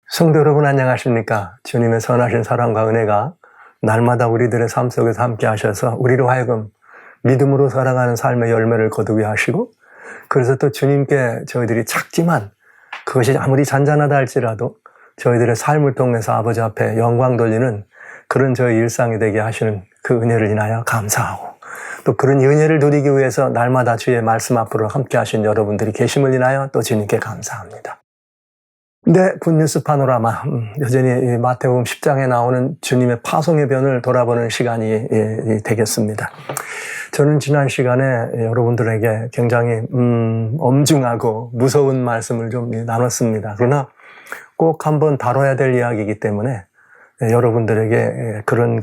성도 여러분 안녕하십니까? 주님의 선하신 사랑과 은혜가 날마다 우리들의 삶 속에서 함께 하셔서 우리로 하여금 믿음으로 살아가는 삶의 열매를 거두게 하시고, 그래서 또 주님께 저희들이 작지만 그것이 아무리 잔잔하다 할지라도 저희들의 삶을 통해서 아버지 앞에 영광 돌리는 그런 저희 일상이 되게 하시는 그 은혜를 인하여 감사하고, 또 그런 은혜를 누리기 위해서 날마다 주의 말씀 앞으로 함께 하신 여러분들이 계심을 인하여 또 주님께 감사합니다. 네, 굿뉴스 파노라마. 여전히 마태복음 10장에 나오는 주님의 파송의 변을 돌아보는 시간이 되겠습니다. 저는 지난 시간에 여러분들에게 굉장히 엄중하고 무서운 말씀을 좀 나눴습니다. 그러나 꼭 한번 다뤄야 될 이야기이기 때문에 여러분들에게 그런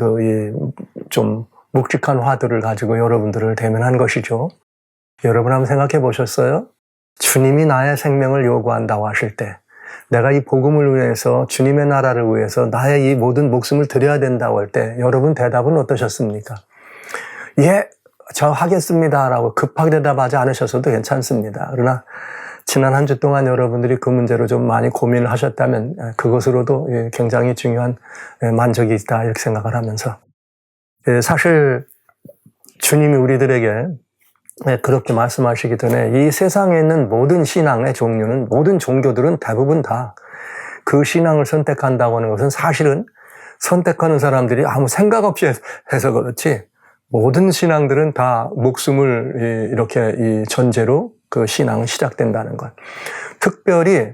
좀 묵직한 화두를 가지고 여러분들을 대면한 것이죠. 여러분 한번 생각해 보셨어요? 주님이 나의 생명을 요구한다고 하실 때, 내가 이 복음을 위해서, 주님의 나라를 위해서 나의 이 모든 목숨을 드려야 된다고 할 때 여러분 대답은 어떠셨습니까? 예, 저 하겠습니다 라고 급하게 대답하지 않으셨어도 괜찮습니다. 그러나 지난 한 주 동안 여러분들이 그 문제로 좀 많이 고민을 하셨다면 그것으로도 굉장히 중요한 만족이 있다 이렇게 생각을 하면서, 사실 주님이 우리들에게 그렇게 말씀하시기 전에 이 세상에 있는 모든 신앙의 종류는, 모든 종교들은 대부분 다 그 신앙을 선택한다고 하는 것은 사실은 선택하는 사람들이 아무 생각 없이 해서 그렇지, 모든 신앙들은 다 목숨을 이렇게 전제로 그 신앙은 시작된다는 것. 특별히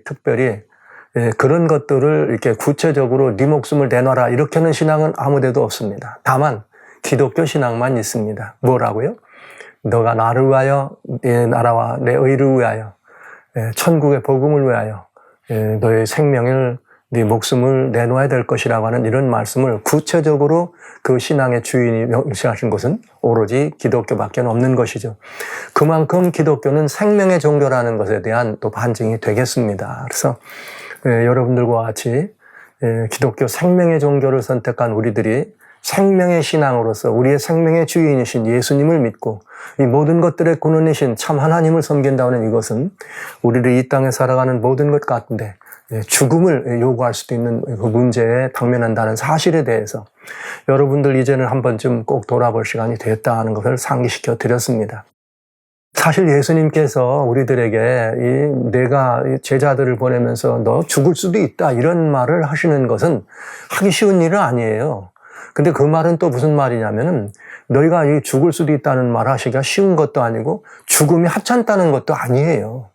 그런 것들을 이렇게 구체적으로 네 목숨을 내놔라 이렇게 하는 신앙은 아무 데도 없습니다. 다만 기독교 신앙만 있습니다. 뭐라고요? 너가 나를 위하여, 내 나라와 내 의를 위하여, 천국의 복음을 위하여 너의 생명을, 네 목숨을 내놓아야 될 것이라고 하는 이런 말씀을 구체적으로 그 신앙의 주인이 명시하신 것은 오로지 기독교밖에 없는 것이죠. 그만큼 기독교는 생명의 종교라는 것에 대한 또 반증이 되겠습니다. 그래서 여러분들과 같이 기독교 생명의 종교를 선택한 우리들이 생명의 신앙으로서 우리의 생명의 주인이신 예수님을 믿고 이 모든 것들의 근원이신 참 하나님을 섬긴다는 이것은 우리를 이 땅에 살아가는 모든 것 같은데 죽음을 요구할 수도 있는 그 문제에 당면한다는 사실에 대해서 여러분들 이제는 한 번쯤 꼭 돌아볼 시간이 됐다 하는 것을 상기시켜 드렸습니다. 사실 예수님께서 우리들에게 내가 제자들을 보내면서 너 죽을 수도 있다 이런 말을 하시는 것은 하기 쉬운 일은 아니에요. 근데 그 말은 또 무슨 말이냐면은 너희가 죽을 수도 있다는 말 하시기가 쉬운 것도 아니고 죽음이 하찮다는 것도 아니에요.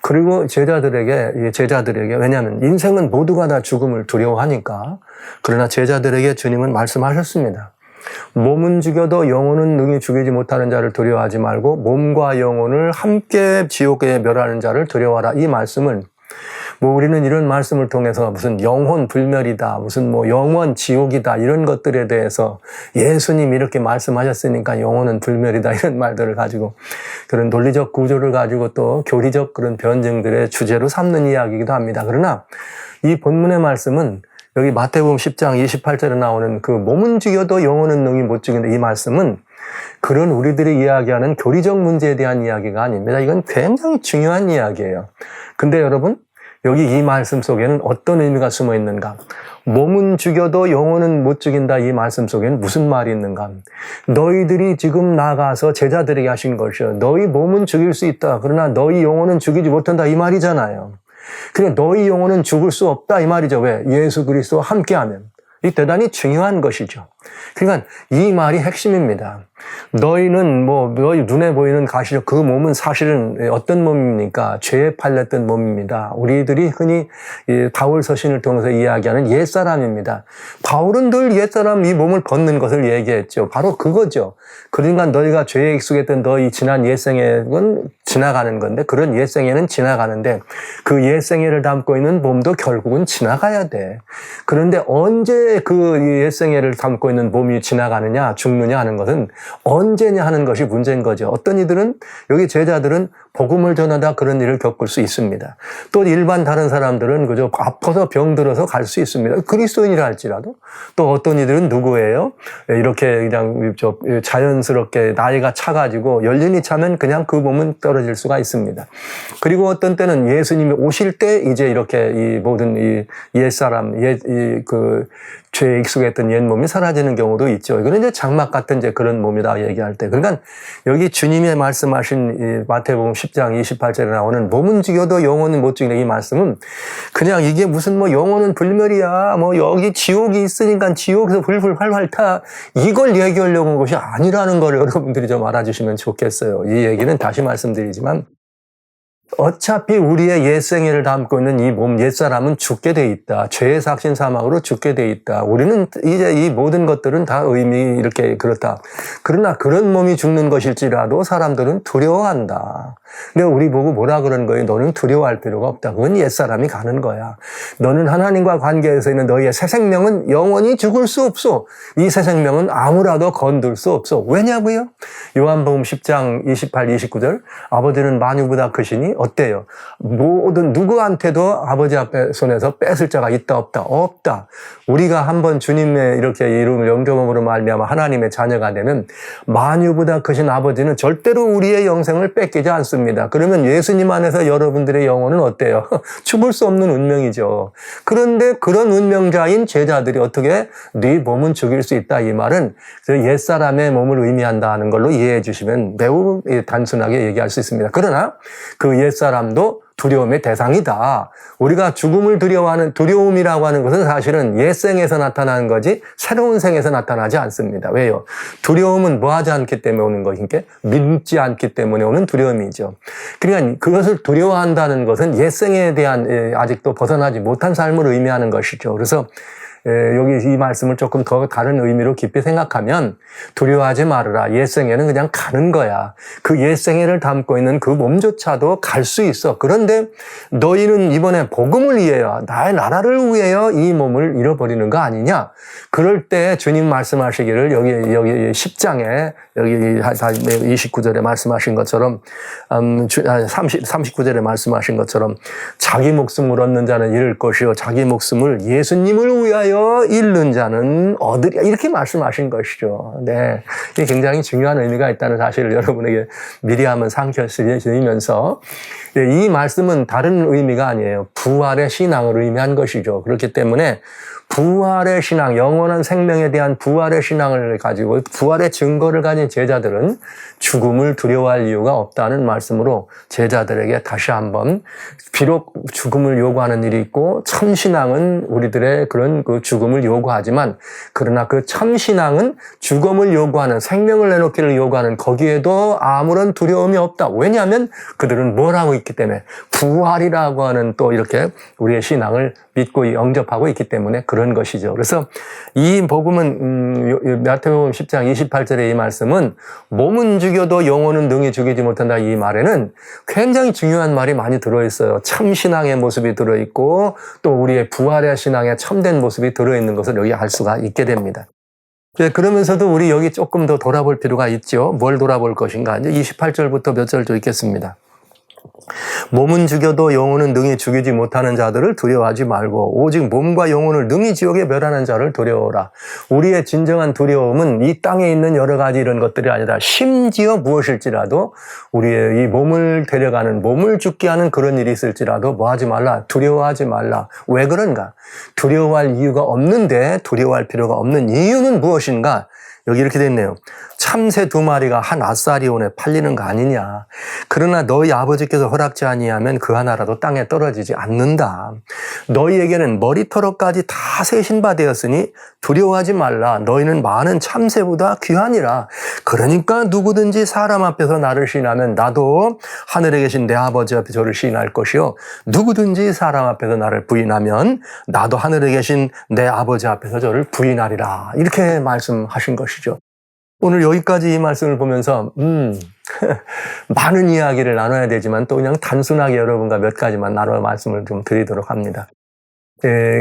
그리고 제자들에게 왜냐하면 인생은 모두가 다 죽음을 두려워하니까, 그러나 제자들에게 주님은 말씀하셨습니다. 몸은 죽여도 영혼은 능히 죽이지 못하는 자를 두려워하지 말고 몸과 영혼을 함께 지옥에 멸하는 자를 두려워하라. 이 말씀을 우리는 이런 말씀을 통해서 무슨 영혼 불멸이다, 무슨 영원 지옥이다 이런 것들에 대해서 예수님이 이렇게 말씀하셨으니까 영혼은 불멸이다 이런 말들을 가지고 그런 논리적 구조를 가지고 또 교리적 그런 변증들의 주제로 삼는 이야기이기도 합니다. 그러나 이 본문의 말씀은 여기 마태복음 10장 28절에 나오는 그 몸은 죽여도 영혼은 능히 못 죽인다 이 말씀은 그런 우리들이 이야기하는 교리적 문제에 대한 이야기가 아닙니다. 이건 굉장히 중요한 이야기예요. 근데 여러분, 여기 이 말씀 속에는 어떤 의미가 숨어 있는가? 몸은 죽여도 영혼은 못 죽인다 이 말씀 속에는 무슨 말이 있는가? 너희들이 지금 나가서 제자들에게 하신 것이요. 너희 몸은 죽일 수 있다. 그러나 너희 영혼은 죽이지 못한다 이 말이잖아요. 그러니까 너희 영혼은 죽을 수 없다 이 말이죠. 왜? 예수 그리스도와 함께하면. 이 대단히 중요한 것이죠. 그러니까 이 말이 핵심입니다. 너희는 너희 눈에 보이는 가시적 그 몸은 사실은 어떤 몸입니까? 죄에 팔렸던 몸입니다. 우리들이 흔히 바울 서신을 통해서 이야기하는 옛사람입니다. 바울은 늘 옛사람 이 몸을 벗는 것을 얘기했죠. 바로 그거죠. 그러니까 너희가 죄에 익숙했던 너희 지난 옛생애는 지나가는 건데, 그런 옛생애는 지나가는데 그 옛생애를 담고 있는 몸도 결국은 지나가야 돼. 그런데 언제 그 옛생애를 담고 있는 몸이 지나가느냐, 죽느냐 하는 것은 언제냐 하는 것이 문제인 거죠. 어떤 이들은, 여기 제자들은 복음을 전하다 그런 일을 겪을 수 있습니다. 또 일반 다른 사람들은 그저 아파서 병들어서 갈 수 있습니다. 그리스도인이라 할지라도. 또 어떤 이들은 누구예요? 이렇게 그냥 자연스럽게 나이가 차가지고 연륜이 차면 그냥 그 몸은 떨어질 수가 있습니다. 그리고 어떤 때는 예수님이 오실 때 이제 이렇게 이 모든 이 옛사람, 죄에 익숙했던 옛 몸이 사라지는 경우도 있죠. 이거는 이제 장막 같은 이제 그런 몸이다 얘기할 때. 그러니까 여기 주님이 말씀하신 이 마태복음 10장 28절에 나오는 몸은 죽여도 영혼은 못 죽이는 이 말씀은 그냥 이게 무슨 뭐 영혼은 불멸이야. 뭐 여기 지옥이 있으니까 지옥에서 불불 활활 타. 이걸 얘기하려고 한 것이 아니라는 걸 여러분들이 좀 알아주시면 좋겠어요. 이 얘기는 다시 말씀드리지만 어차피 우리의 옛생애를 담고 있는 이 몸, 옛사람은 죽게 돼 있다. 죄의 삭신 사망으로 죽게 돼 있다. 우리는 이제 이 모든 것들은 다 의미 이렇게 그렇다. 그러나 그런 몸이 죽는 것일지라도 사람들은 두려워한다. 근데 우리 보고 뭐라 그러는 거예요? 너는 두려워할 필요가 없다. 그건 옛사람이 가는 거야. 너는 하나님과 관계에서 있는 너희의 새 생명은 영원히 죽을 수 없어. 이 새 생명은 아무라도 건들 수 없어. 왜냐고요? 요한복음 10장 28, 29절 아버지는 만유보다 크시니 어때요? 모든 누구한테도 아버지 앞에 손에서 뺏을 자가 있다 없다? 없다. 우리가 한번 주님의 이렇게 이름을 영접함으로 말미암아 하나님의 자녀가 되면 만유보다 크신 아버지는 절대로 우리의 영생을 뺏기지 않습니다. 그러면 예수님 안에서 여러분들의 영혼은 어때요? 죽을 수 없는 운명이죠. 그런데 그런 운명자인 제자들이 어떻게 네 몸은 죽일 수 있다 이 말은 옛사람의 몸을 의미한다는 걸로 이해해 주시면 매우 단순하게 얘기할 수 있습니다. 그러나 그 옛사람도 두려움의 대상이다. 우리가 죽음을 두려워하는 두려움이라고 하는 것은 사실은 옛생에서 나타나는 거지 새로운 생에서 나타나지 않습니다. 왜요? 두려움은 뭐 하지 않기 때문에 오는 것이니까 믿지 않기 때문에 오는 두려움이죠. 그러니까 그것을 두려워한다는 것은 옛생에 대한 아직도 벗어나지 못한 삶을 의미하는 것이죠. 그래서 여기 이 말씀을 조금 더 다른 의미로 깊이 생각하면 두려워하지 말아라. 옛생에는 그냥 가는 거야. 그 옛생애를 담고 있는 그 몸조차도 갈 수 있어. 그런데 너희는 이번에 복음을 위하여 나의 나라를 위하여 이 몸을 잃어버리는 거 아니냐. 그럴 때 주님 말씀하시기를 여기 10장에 여기 29절에 말씀하신 것처럼 39절에 말씀하신 것처럼 자기 목숨을 얻는 자는 잃을 것이요 자기 목숨을 예수님을 위하여 잃는 자는 얻으리라 이렇게 말씀하신 것이죠. 네, 이게 굉장히 중요한 의미가 있다는 사실을 여러분에게 미리 한번 상기시키면서 이 말씀은 다른 의미가 아니에요. 부활의 신앙을 의미한 것이죠. 그렇기 때문에 부활의 신앙, 영원한 생명에 대한 부활의 신앙을 가지고 부활의 증거를 가진 제자들은 죽음을 두려워할 이유가 없다는 말씀으로 제자들에게 다시 한번 비록 죽음을 요구하는 일이 있고 참신앙은 우리들의 그런 그 죽음을 요구하지만 그러나 그 참신앙은 죽음을 요구하는 생명을 내놓기를 요구하는 거기에도 아무런 두려움이 없다. 왜냐하면 그들은 뭘 하고 있기 때문에 부활이라고 하는 또 이렇게 우리의 신앙을 믿고 영접하고 있기 때문에 그런 것이죠. 그래서 이 복음은 마태복음 10장 28절의 이 말씀은 몸은 죽여도 영혼은 능히 죽이지 못한다 이 말에는 굉장히 중요한 말이 많이 들어있어요. 참신앙의 모습이 들어있고 또 우리의 부활의 신앙의 참된 모습이 들어있는 것을 여기 알 수가 있게 됩니다. 그러면서도 우리 여기 조금 더 돌아볼 필요가 있죠. 뭘 돌아볼 것인가. 이제 28절부터 몇 절 좀 읽겠습니다. 몸은 죽여도 영혼은 능히 죽이지 못하는 자들을 두려워하지 말고 오직 몸과 영혼을 능히 지옥에 멸하는 자를 두려워라. 우리의 진정한 두려움은 이 땅에 있는 여러 가지 이런 것들이 아니라 심지어 무엇일지라도 우리의 이 몸을 데려가는 몸을 죽게 하는 그런 일이 있을지라도 뭐 하지 말라. 두려워하지 말라. 왜 그런가? 두려워할 이유가 없는데 두려워할 필요가 없는 이유는 무엇인가? 여기 이렇게 돼 있네요. 참새 2마리가 한 아사리온에 팔리는 거 아니냐. 그러나 너희 아버지께서 허락지 아니하면 그 하나라도 땅에 떨어지지 않는다. 너희에게는 머리털어까지 다 세신 바 되었으니 두려워하지 말라. 너희는 많은 참새보다 귀하니라. 그러니까 누구든지 사람 앞에서 나를 시인하면 나도 하늘에 계신 내 아버지 앞에 저를 시인할 것이요. 누구든지 사람 앞에서 나를 부인하면 나도 하늘에 계신 내 아버지 앞에서 저를 부인하리라. 이렇게 말씀하신 것이죠. 오늘 여기까지 이 말씀을 보면서 많은 이야기를 나눠야 되지만 또 그냥 단순하게 여러분과 몇 가지만 나눠 말씀을 좀 드리도록 합니다.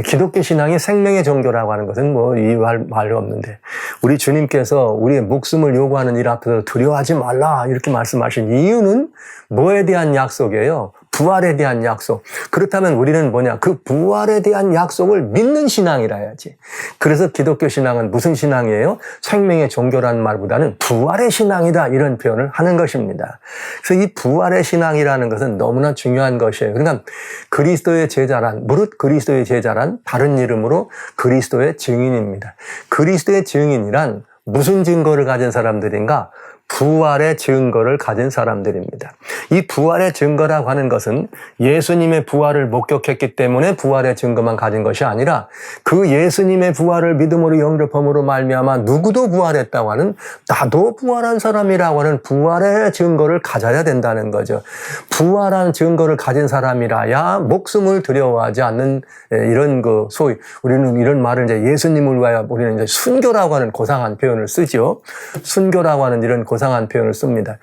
기독교 신앙이 생명의 종교라고 하는 것은 뭐 이 말 없는데, 우리 주님께서 우리의 목숨을 요구하는 일 앞에서 두려워하지 말라 이렇게 말씀하신 이유는 뭐에 대한 약속이에요? 부활에 대한 약속. 그렇다면 우리는 뭐냐? 그 부활에 대한 약속을 믿는 신앙이라 해야지. 그래서 기독교 신앙은 무슨 신앙이에요? 생명의 종교라는 말보다는 부활의 신앙이다 이런 표현을 하는 것입니다. 그래서 이 부활의 신앙이라는 것은 너무나 중요한 것이에요. 그러니까 그리스도의 제자란, 무릇 그리스도의 제자란 다른 이름으로 그리스도의 증인입니다. 그리스도의 증인이란 무슨 증거를 가진 사람들인가? 부활의 증거를 가진 사람들입니다. 이 부활의 증거라고 하는 것은 예수님의 부활을 목격했기 때문에 부활의 증거만 가진 것이 아니라 그 예수님의 부활을 믿음으로 영접함으로 말미암아 누구도 부활했다고 하는, 나도 부활한 사람이라고 하는 부활의 증거를 가져야 된다는 거죠. 부활한 증거를 가진 사람이라야 목숨을 두려워하지 않는 이런 소위 우리는 이런 말을 이제 예수님을 위하여 우리는 이제 순교라고 하는 고상한 표현을 쓰죠. 순교라고 하는 이런 고상한 표현을 씁니다.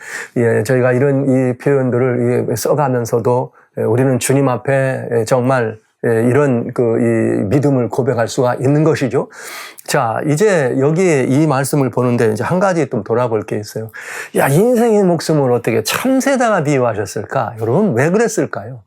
저희가 이런 이 표현들을 써가면서도 우리는 주님 앞에 정말 이런 이 믿음을 고백할 수가 있는 것이죠. 자, 이제 여기 이 말씀을 보는데 이제 한 가지 좀 돌아볼 게 있어요. 야, 인생의 목숨을 어떻게 참새다가 비유하셨을까? 여러분, 왜 그랬을까요?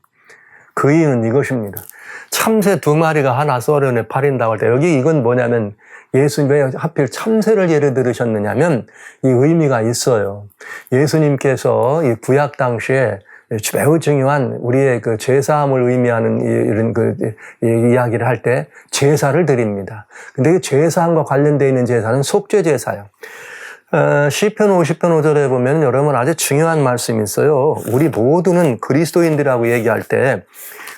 그 이유는 이것입니다. 참새 2마리가 하나 썰어내 팔린다고 할 때, 여기 이건 뭐냐면, 예수님 왜 하필 참새를 예를 들으셨느냐면 이 의미가 있어요. 예수님께서 이 구약 당시에 매우 중요한 우리의 그 죄사함을 의미하는 이런 이야기를 할 때 제사를 드립니다. 근데 이 죄사함과 관련되어 있는 제사는 속죄 제사예요. 시편 50편 5절에 보면 여러분 아주 중요한 말씀이 있어요. 우리 모두는 그리스도인들이라고 얘기할 때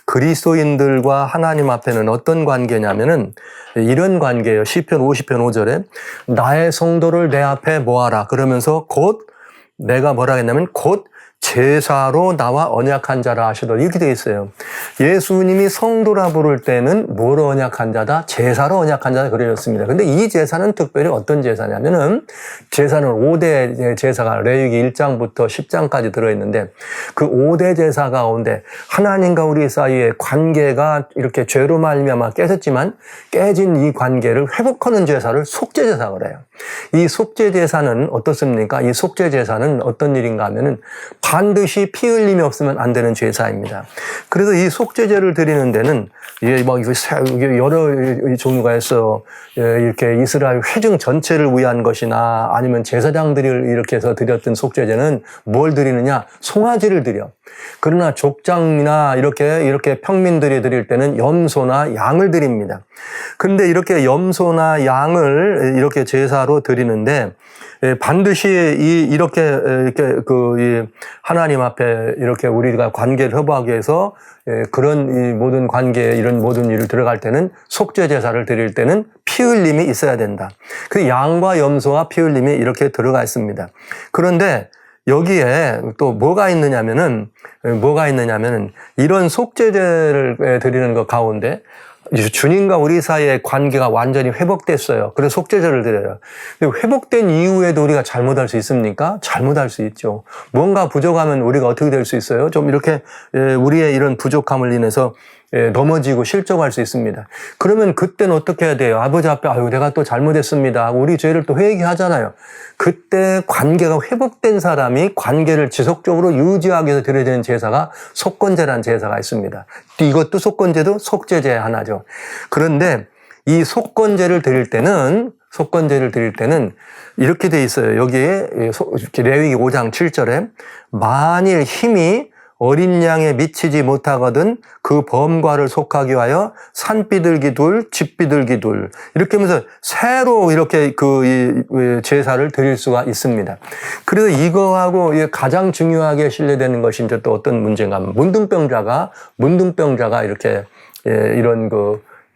그리스도인들과 하나님 앞에는 어떤 관계냐면은 이런 관계예요. 시편 50편 5절에 나의 성도를 내 앞에 모아라. 그러면서 곧 내가 뭐라 했냐면 곧 제사로 나와 언약한 자라 하시더라. 이렇게 되어 있어요. 예수님이 성도라 부를 때는 뭐로 언약한 자다? 제사로 언약한 자다 그러셨습니다. 근데 이 제사는 특별히 어떤 제사냐면은 제사는 5대 제사가 레위기 1장부터 10장까지 들어있는데 그 5대 제사 가운데 하나님과 우리 사이의 관계가 이렇게 죄로 말미암아 깨졌지만 깨진 이 관계를 회복하는 제사를 속죄 제사라고 그래요. 이 속죄 제사는 어떻습니까? 이 속죄 제사는 어떤 일인가 하면은 반드시 피 흘림이 없으면 안 되는 제사입니다. 그래서 이 속죄제를 드리는 데는 여러 종류가 있어. 이렇게 이스라엘 회중 전체를 위한 것이나 아니면 제사장들이 이렇게 해서 드렸던 속죄제는 뭘 드리느냐? 송아지를 드려. 그러나 족장이나 이렇게 평민들이 드릴 때는 염소나 양을 드립니다. 근데 이렇게 염소나 양을 이렇게 제사로 드리는데 반드시 이렇게 하나님 앞에 이렇게 우리가 관계를 회복하기 위해서 그런 이 모든 관계에 이런 모든 일을 들어갈 때는 속죄 제사를 드릴 때는 피 흘림이 있어야 된다. 그 양과 염소와 피 흘림이 이렇게 들어가 있습니다. 그런데 여기에 또 뭐가 있느냐면은 이런 속죄제를 드리는 것 가운데 주님과 우리 사이의 관계가 완전히 회복됐어요. 그래서 속죄제를 드려요. 근데 회복된 이후에도 우리가 잘못할 수 있습니까? 잘못할 수 있죠. 뭔가 부족하면 우리가 어떻게 될 수 있어요? 좀 이렇게 우리의 이런 부족함을 인해서 넘어지고 실족할 수 있습니다. 그러면 그때는 어떻게 해야 돼요? 아버지 앞에 내가 또 잘못했습니다. 우리 죄를 또 회개하잖아요. 그때 관계가 회복된 사람이 관계를 지속적으로 유지하기 위해서 드려야 되는 제사가 속건제라는 제사가 있습니다. 이것도 속건제도 속죄제 하나죠. 그런데 이 속건제를 드릴 때는 이렇게 돼 있어요. 여기에 레위기 5장 7절에 만일 힘이 어린 양에 미치지 못하거든 그 범과를 속하기 위하여 산비둘기 둘, 집비둘기 둘 이렇게 하면서 새로 이렇게 이 제사를 드릴 수가 있습니다. 그래서 이거하고 가장 중요하게 신뢰되는 것이 이제 또 어떤 문제인가 하면 문둥병자가 이렇게 이런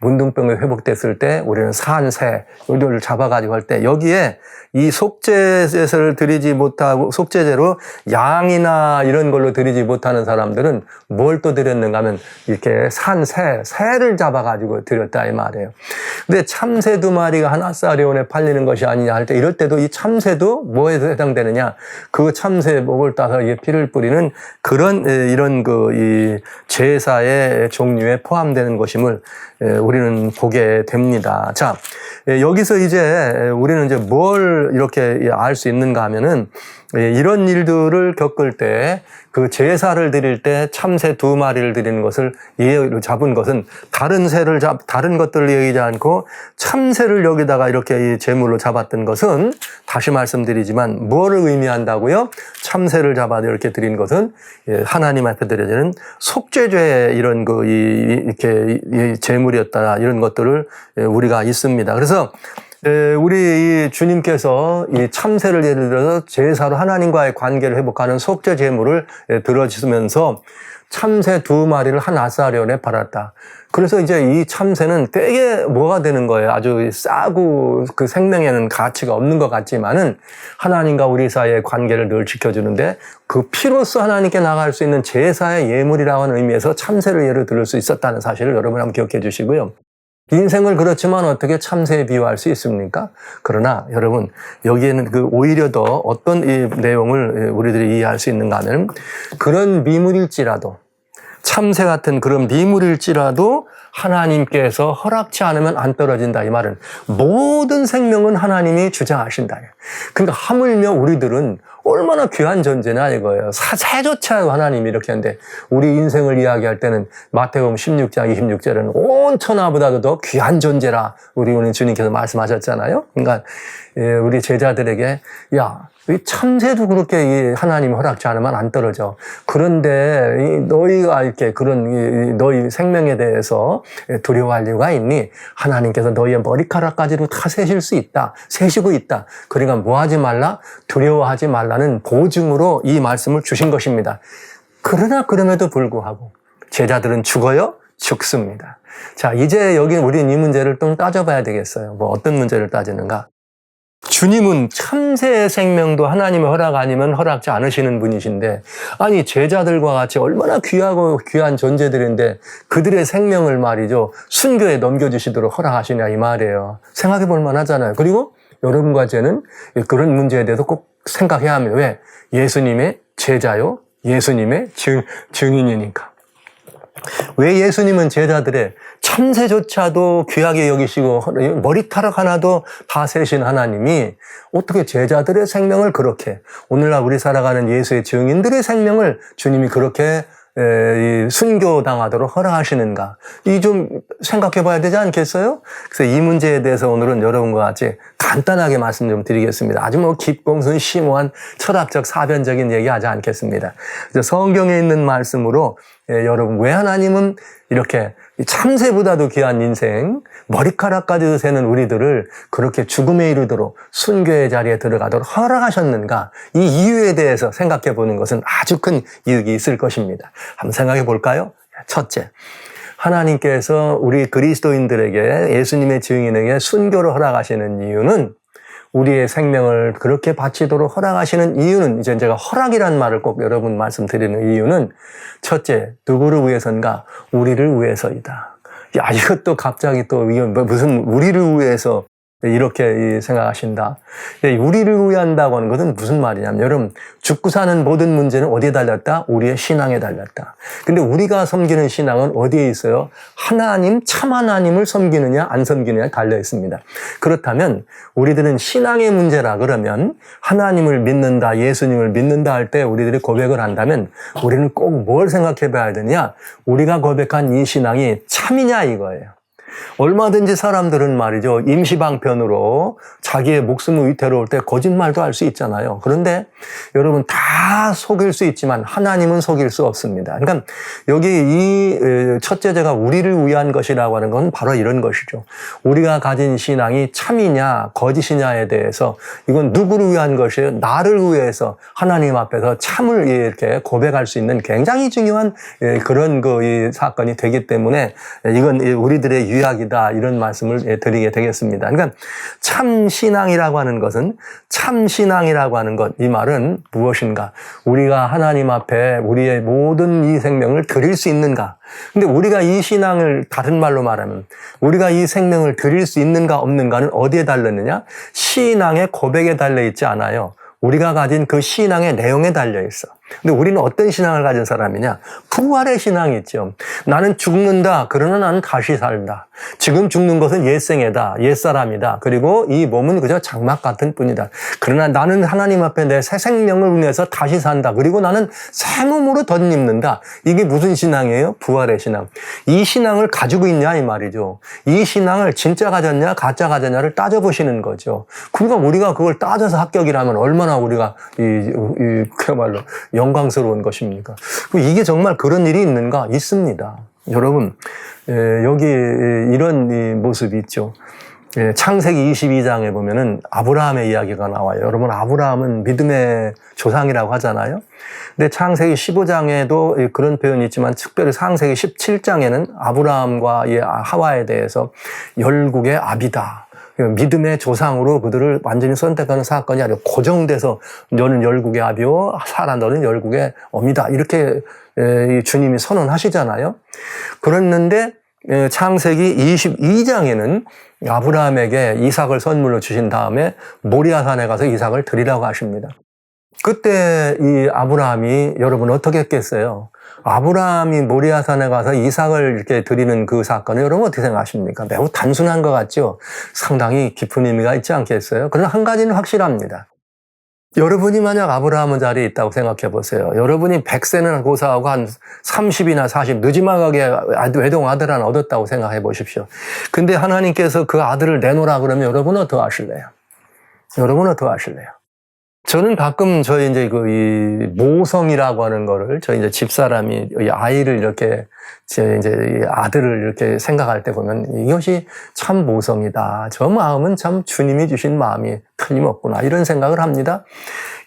문둥병이 회복됐을 때 우리는 산새, 이를 잡아가지고 할 때 여기에 이 속죄제를 드리지 못하고 속죄제로 양이나 이런 걸로 드리지 못하는 사람들은 뭘 또 드렸는가 하면 이렇게 새를 잡아가지고 드렸다 이 말이에요. 근데 참새 2마리가 하나짜리온에 팔리는 것이 아니냐 할 때 이럴 때도 이 참새도 뭐에 해당되느냐? 그 참새 목을 따서 이게 피를 뿌리는 그런 이런 이 제사의 종류에 포함되는 것임을 우리는 보게 됩니다. 자, 여기서 이제 우리는 이제 뭘 이렇게 알 수 있는가 하면은 이런 일들을 겪을 때 그 제사를 드릴 때 참새 2마리를 드리는 것을 예로 잡은 것은 다른 것들을 얘기하지 않고 참새를 여기다가 이렇게 이 제물로 잡았던 것은 다시 말씀드리지만 뭐를 의미한다고요? 참새를 잡아 이렇게 드린 것은 하나님 앞에 드려지는 속죄죄의 이런 이렇게 제물이었다 이런 것들을 우리가 있습니다. 그래서 우리 이 주님께서 이 참새를 예를 들어서 제사로 하나님과의 관계를 회복하는 속죄 제물을 들어주면서 참새 2마리를 한 아사리온에 팔았다. 그래서 이제 이 참새는 되게 뭐가 되는 거예요. 아주 싸고 그 생명에는 가치가 없는 것 같지만은 하나님과 우리 사이의 관계를 늘 지켜주는데 그 피로써 하나님께 나갈 수 있는 제사의 예물이라고 하는 의미에서 참새를 예를 들을 수 있었다는 사실을 여러분 한번 기억해 주시고요. 인생을 그렇지만 어떻게 참새에 비유할 수 있습니까? 그러나 여러분 여기에는 오히려 더 어떤 이 내용을 우리들이 이해할 수 있는가 하면 그런 미물일지라도 참새 같은 그런 미물일지라도 하나님께서 허락치 않으면 안 떨어진다 이 말은 모든 생명은 하나님이 주장하신다. 그러니까 하물며 우리들은 얼마나 귀한 존재냐 이거예요. 새조차 하나님이 이렇게 하는데 우리 인생을 이야기할 때는 마태복음 16장 26절에는 온 천하보다도 더 귀한 존재라 우리 주님께서 말씀하셨잖아요. 그러니까 우리 제자들에게 이 참새도 그렇게 하나님이 허락지 않으면 안 떨어져. 그런데 너희가 이렇게 그런 너희 생명에 대해서 두려워할 이유가 있니? 하나님께서 너희의 머리카락까지도 다 세실 수 있다. 세시고 있다. 그러니까 뭐 하지 말라? 두려워하지 말라는 보증으로 이 말씀을 주신 것입니다. 그러나 그럼에도 불구하고 제자들은 죽어요? 죽습니다. 자, 이제 여기 우리는 이 문제를 좀 따져봐야 되겠어요. 뭐 어떤 문제를 따지는가? 주님은 참새의 생명도 하나님의 허락 아니면 허락지 않으시는 분이신데 아니 제자들과 같이 얼마나 귀하고 귀한 존재들인데 그들의 생명을 말이죠 순교에 넘겨주시도록 허락하시냐 이 말이에요. 생각해 볼 만하잖아요. 그리고 여러분과 저는 그런 문제에 대해서 꼭 생각해야 합니다. 왜? 예수님의 제자요 예수님의 증인이니까. 왜 예수님은 제자들의 참새조차도 귀하게 여기시고 머리카락 하나도 다 세신 하나님이 어떻게 제자들의 생명을 그렇게 오늘날 우리 살아가는 예수의 증인들의 생명을 주님이 그렇게 순교당하도록 허락하시는가? 이 좀 생각해 봐야 되지 않겠어요? 그래서 이 문제에 대해서 오늘은 여러분과 같이 간단하게 말씀 좀 드리겠습니다. 아주 깊고 무슨 심오한 철학적 사변적인 얘기 하지 않겠습니다. 성경에 있는 말씀으로 여러분 왜 하나님은 이렇게 참새보다도 귀한 인생, 머리카락까지도 세는 우리들을 그렇게 죽음에 이르도록 순교의 자리에 들어가도록 허락하셨는가? 이 이유에 대해서 생각해 보는 것은 아주 큰 이익이 있을 것입니다. 한번 생각해 볼까요? 첫째, 하나님께서 우리 그리스도인들에게 예수님의 증인에게 순교를 허락하시는 이유는 우리의 생명을 그렇게 바치도록 허락하시는 이유는 이제 제가 허락이라는 말을 꼭 여러분 말씀드리는 이유는 첫째, 누구를 위해서인가? 우리를 위해서이다. 이것도 갑자기 또 무슨 우리를 위해서 이렇게 생각하신다. 우리를 위한다고 하는 것은 무슨 말이냐면 여러분 죽고 사는 모든 문제는 어디에 달렸다? 우리의 신앙에 달렸다. 근데 우리가 섬기는 신앙은 어디에 있어요? 하나님, 참 하나님을 섬기느냐 안 섬기느냐에 달려 있습니다. 그렇다면 우리들은 신앙의 문제라 그러면 하나님을 믿는다, 예수님을 믿는다 할 때 우리들이 고백을 한다면 우리는 꼭 뭘 생각해 봐야 되냐? 우리가 고백한 이 신앙이 참이냐 이거예요. 얼마든지 사람들은 말이죠 임시방편으로 자기의 목숨을 위태로울 때 거짓말도 할 수 있잖아요. 그런데 여러분 다 속일 수 있지만 하나님은 속일 수 없습니다. 그러니까 여기 이 첫째제가 우리를 위한 것이라고 하는 건 바로 이런 것이죠. 우리가 가진 신앙이 참이냐 거짓이냐에 대해서 이건 누구를 위한 것이에요? 나를 위해서 하나님 앞에서 참을 이렇게 고백할 수 있는 굉장히 중요한 그런 이 사건이 되기 때문에 이건 우리들의 이야기다 이런 말씀을 드리게 되겠습니다. 그러니까 참신앙이라고 하는 것은 참신앙이라고 하는 것, 이 말은 무엇인가? 우리가 하나님 앞에 우리의 모든 이 생명을 드릴 수 있는가? 근데 우리가 이 신앙을 다른 말로 말하면 우리가 이 생명을 드릴 수 있는가 없는가는 어디에 달렸느냐? 신앙의 고백에 달려 있지 않아요. 우리가 가진 그 신앙의 내용에 달려 있어. 근데 우리는 어떤 신앙을 가진 사람이냐? 부활의 신앙이 있죠. 나는 죽는다. 그러나 나는 다시 살다. 지금 죽는 것은 옛생애다. 옛사람이다. 그리고 이 몸은 그저 장막 같은 뿐이다. 그러나 나는 하나님 앞에 내 새 생명을 위해서 다시 산다. 그리고 나는 새 몸으로 덧입는다. 이게 무슨 신앙이에요? 부활의 신앙. 이 신앙을 가지고 있냐 이 말이죠. 이 신앙을 진짜 가졌냐 가짜 가졌냐를 따져보시는 거죠. 그러니까 우리가 그걸 따져서 합격이라면 얼마나 우리가 그야말로 영광스러운 것입니까? 이게 정말 그런 일이 있는가? 있습니다. 여러분, 여기 이런 이 모습이 있죠. 창세기 22장에 보면은 아브라함의 이야기가 나와요. 여러분, 아브라함은 믿음의 조상이라고 하잖아요. 근데 창세기 15장에도 그런 표현이 있지만 특별히 창세기 17장에는 아브라함과 이 하와에 대해서 열국의 아비다. 믿음의 조상으로 그들을 완전히 선택하는 사건이 아니라 고정돼서 너는 열국의 아비요, 사라 너는 열국의 어미다. 이렇게 주님이 선언하시잖아요. 그랬는데 창세기 22장에는 아브라함에게 이삭을 선물로 주신 다음에 모리아산에 가서 이삭을 드리라고 하십니다. 그때 이 아브라함이 여러분 어떻게 했겠어요? 아브라함이 모리아산에 가서 이삭을 이렇게 드리는 그 사건을 여러분 어떻게 생각하십니까? 매우 단순한 것 같죠? 상당히 깊은 의미가 있지 않겠어요? 그러나 한 가지는 확실합니다. 여러분이 만약 아브라함 자리에 있다고 생각해 보세요. 여러분이 100세는 고사하고 한 30이나 40 늦지막하게 외동 아들 하나 얻었다고 생각해 보십시오. 근데 하나님께서 그 아들을 내놓으라 그러면 여러분은 어떻게 하실래요? 여러분은 어떻게 하실래요? 저는 가끔 저희 이제 이 모성이라고 하는 거를 저희 이제 집사람이 이 아이를 이렇게 이제 이 아들을 이렇게 생각할 때 보면 이것이 참 모성이다. 저 마음은 참 주님이 주신 마음이 틀림없구나. 이런 생각을 합니다.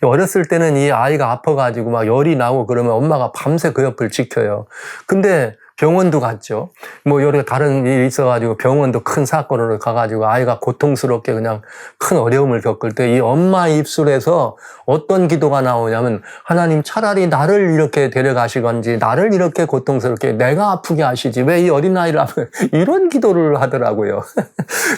어렸을 때는 이 아이가 아파가지고 막 열이 나고 그러면 엄마가 밤새 그 옆을 지켜요. 근데 병원도 갔죠. 뭐 여러 다른 일이 있어가지고 병원도 큰 사건으로 가가지고 아이가 고통스럽게 그냥 큰 어려움을 겪을 때 이 엄마 입술에서 어떤 기도가 나오냐면 하나님 차라리 나를 이렇게 데려가시건지 나를 이렇게 고통스럽게 내가 아프게 하시지 왜 이 어린아이를 아프게 이런 기도를 하더라고요.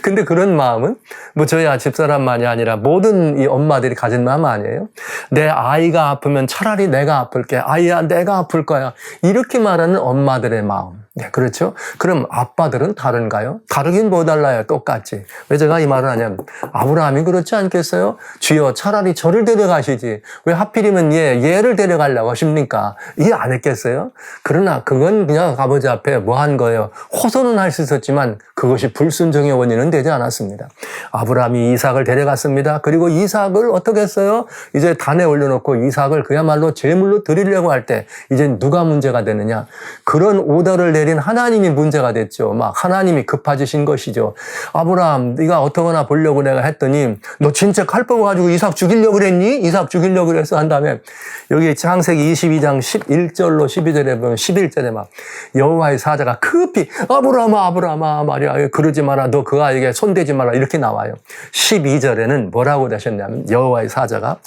근데 그런 마음은 뭐 저희 집사람만이 아니라 모든 이 엄마들이 가진 마음 아니에요? 내 아이가 아프면 차라리 내가 아플게. 아이야 내가 아플 거야. 이렇게 말하는 엄마들의 마음. 네, 그렇죠? 그럼 아빠들은 다른가요? 다르긴 뭐 달라요? 똑같지. 왜 제가 이 말을 하냐면 아브라함이 그렇지 않겠어요? 주여 차라리 저를 데려가시지. 왜 하필이면 얘를 데려가려고 하십니까? 이해 안 했겠어요? 그러나 그건 그냥 아버지 앞에 뭐 한 거예요? 호소는 할 수 있었지만 그것이 불순종의 원인은 되지 않았습니다. 아브라함이 이삭을 데려갔습니다. 그리고 이삭을 어떻게 했어요? 이제 단에 올려놓고 이삭을 그야말로 제물로 드리려고 할 때 이제 누가 문제가 되느냐? 그런 오더를 내린 하나님이 문제가 됐죠. 막 하나님이 급해지신 것이죠. 아브라함 네가 어떠거나 보려고 내가 했더니 너 진짜 칼 뽑아가지고 이삭 죽이려고 그랬니? 이삭 죽이려고 그랬어 한 다음에 여기 창세기 22장 11절로 12절에 보면 11절에 막 여호와의 사자가 급히 아브라함아 말이야 그러지 마라 너 그 아이에게 손대지 마라 이렇게 나와요. 12절에는 뭐라고 되셨냐면 여호와의 사자가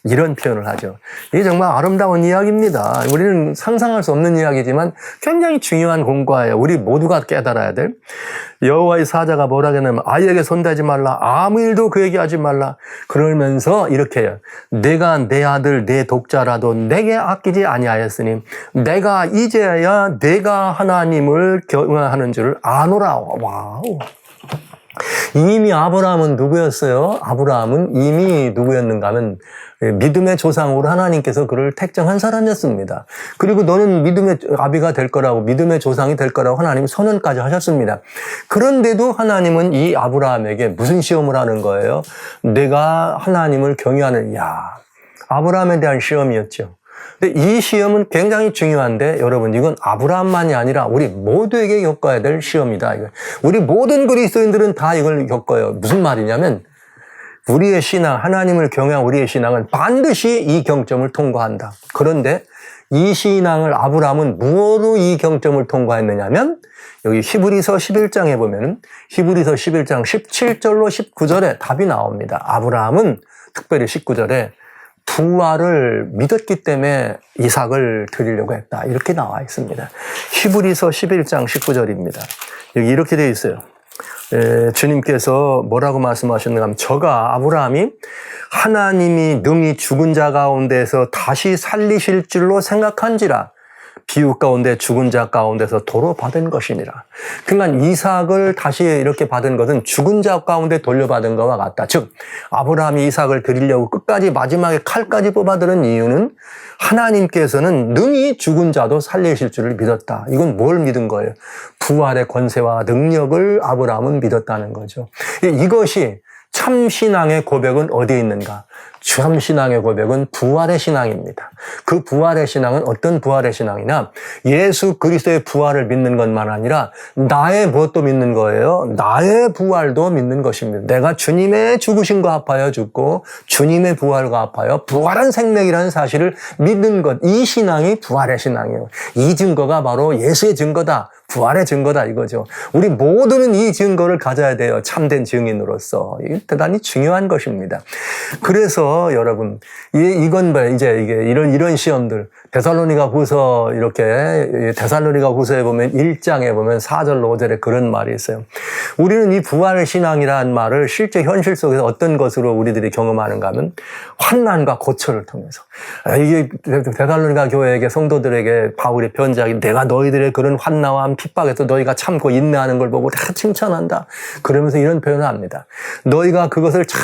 이런 표현을 하죠. 이게 정말 아름다운 이야기입니다. 우리는 상상할 수 없는 이야기지만 굉장히 중요한 공과예요. 우리 모두가 깨달아야 될. 여호와의 사자가 뭐라 하냐면 아이에게 손대지 말라. 아무 일도 그에게 하지 말라. 그러면서 이렇게 해요. 내가 내 아들 내 독자라도 내게 아끼지 아니하였으니 내가 이제야 내가 하나님을 경외하는 줄을 아노라. 와우. 이미 아브라함은 누구였어요? 아브라함은 이미 누구였는가 하면 믿음의 조상으로 하나님께서 그를 택정한 사람이었습니다. 그리고 너는 믿음의 아비가 될 거라고 믿음의 조상이 될 거라고 하나님이 선언까지 하셨습니다. 그런데도 하나님은 이 아브라함에게 무슨 시험을 하는 거예요? 내가 하나님을 경외하는 아브라함에 대한 시험이었죠. 근데 이 시험은 굉장히 중요한데 여러분 이건 아브라함만이 아니라 우리 모두에게 겪어야 될 시험이다. 우리 모든 그리스도인들은 다 이걸 겪어요. 무슨 말이냐면 우리의 신앙, 하나님을 경외한 우리의 신앙은 반드시 이 경점을 통과한다. 그런데 이 신앙을 아브라함은 무엇으로 이 경점을 통과했느냐면 여기 히브리서 11장에 보면 히브리서 11장 17절로 19절에 답이 나옵니다. 아브라함은 특별히 19절에 부활을 믿었기 때문에 이삭을 드리려고 했다. 이렇게 나와 있습니다. 히브리서 11장 19절입니다. 여기 이렇게 되어 있어요. 주님께서 뭐라고 말씀하셨는가 하면 저가 아브라함이 하나님이 능히 죽은 자 가운데서 다시 살리실 줄로 생각한지라 비유 가운데 죽은 자 가운데서 도로 받은 것이니라. 그러니까 이삭을 다시 이렇게 받은 것은 죽은 자 가운데 돌려받은 것과 같다. 즉 아브라함이 이삭을 드리려고 끝까지 마지막에 칼까지 뽑아들은 이유는 하나님께서는 능히 죽은 자도 살리실 줄을 믿었다. 이건 뭘 믿은 거예요? 부활의 권세와 능력을 아브라함은 믿었다는 거죠. 이것이 참신앙의 고백은 어디에 있는가? 참신앙의 고백은 부활의 신앙입니다. 그 부활의 신앙은 어떤 부활의 신앙이냐? 예수 그리스도의 부활을 믿는 것만 아니라 나의 무엇도 믿는 거예요? 나의 부활도 믿는 것입니다. 내가 주님의 죽으심과 합하여 죽고 주님의 부활과 합하여 부활한 생명이라는 사실을 믿는 것. 이 신앙이 부활의 신앙이에요. 이 증거가 바로 예수의 증거다. 부활의 증거다 이거죠. 우리 모두는 이 증거를 가져야 돼요. 참된 증인으로서. 이게 대단히 중요한 것입니다. 그래서 여러분, 이건 뭐 이제 이게 이런 시험들, 데살로니가 후서 이렇게 데살로니가 후서에 보면 1장에 보면 4절 5절에 그런 말이 있어요. 우리는 이 부활의 신앙이라는 말을 실제 현실 속에서 어떤 것으로 우리들이 경험하는가 하면 환난과 고초를 통해서. 이게 데살로니가 교회에게 성도들에게 바울이 편지하기 내가 너희들의 그런 환난과 핍박에서 너희가 참고 인내하는 걸 보고 다 칭찬한다. 그러면서 이런 표현을 합니다. 너희가 그것을 잘